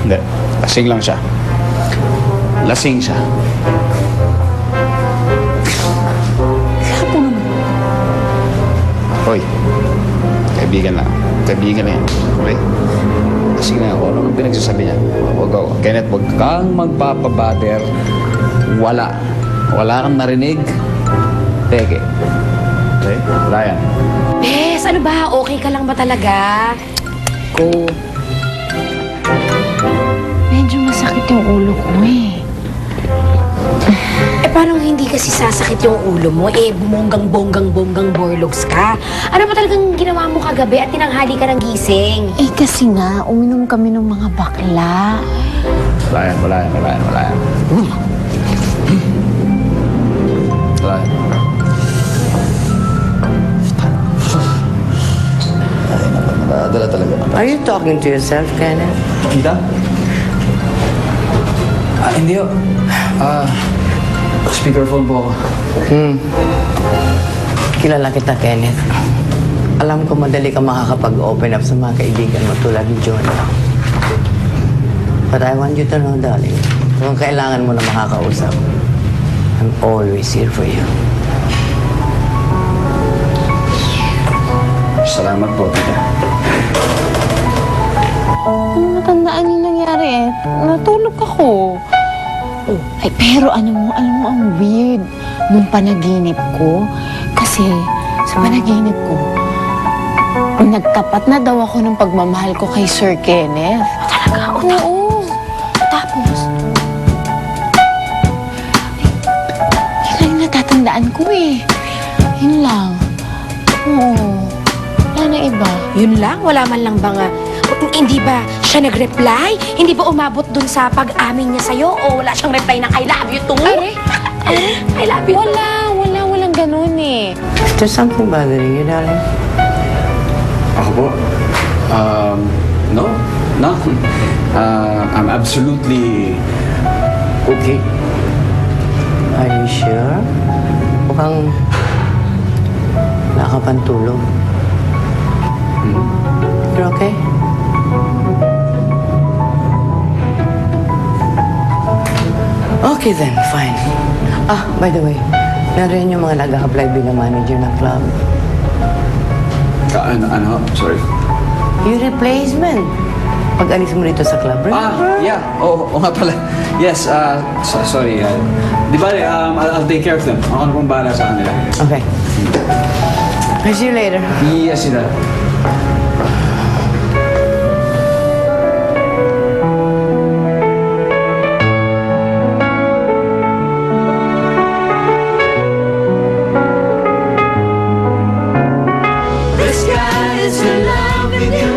Hindi. Lasing lang siya. Lasing siya. Grabe naman. Hoy. Kaibigan lang. Kaibigan lang yan. Okay? Lasing na ako. Ano ang pinagsasabi niya? Huwag ako. Kenneth, huwag kang magpapabader. Wala. Wala kang narinig. Teke. Okay? Wala yan. Bes, ano ba? Okay ka lang ba talaga? Go. Medyo masakit yung ulo ko eh. Eh, parang hindi kasi sasakit yung ulo mo? Eh, bumonggang-bonggang-bonggang borlogs ka. Ano ba talagang ginawa mo kagabi at tinanghali ka ng gising? Eh kasi nga, uminom kami ng mga bakla. Wala yan. Wala yan. Wala yan. Wala yan. Wala yan. Ay, naman. Nadala talaga. Are you talking to yourself, Kenneth? Kita? Hindi o. Speakerphone po ako. Kilala kita, Kenneth. Alam ko madali ka makakapag-open up sa mga kaibigan mo tulad ni Jonah. But I want you to know, darling, kung kailangan mo na makakausap, I'm always here for you. Salamat po, tita. Ano matandaan yung nangyari eh? Natulog ako. Ay, pero alam mo ang weird nung panaginip ko. Kasi sa panaginip ko, nagtapat na daw ako ng pagmamahal ko kay Sir Kenneth. Talaga? Oo. Tapos, yun lang yung natatandaan ko eh. Yun lang. Oo. Wala na iba. Yun lang? Wala man lang ba nga? Hindi ba siya nag-reply? Hindi ba umabot dun sa pag-amin niya sa'yo? O wala siyang reply ng I love you too? I love you too. Walang ganun eh. Is there something bothering you, darling? Ako po? No. No. I'm absolutely okay. Are you sure? Mukhang wala ka pang tulog. You're okay? Okay then, fine. Ah, by the way, narin yung mga nag-a-apply bilang manager ng club. Ano? Sorry. Yung replacement. Pag-alis mo rito sa club, remember? Yeah. Oo nga pala. Yes, sorry. Di ba, I'll take care of them. Ako na pong bahala sa kanila. Okay. I'll see you later. Yes, sila. The sky is in love with you.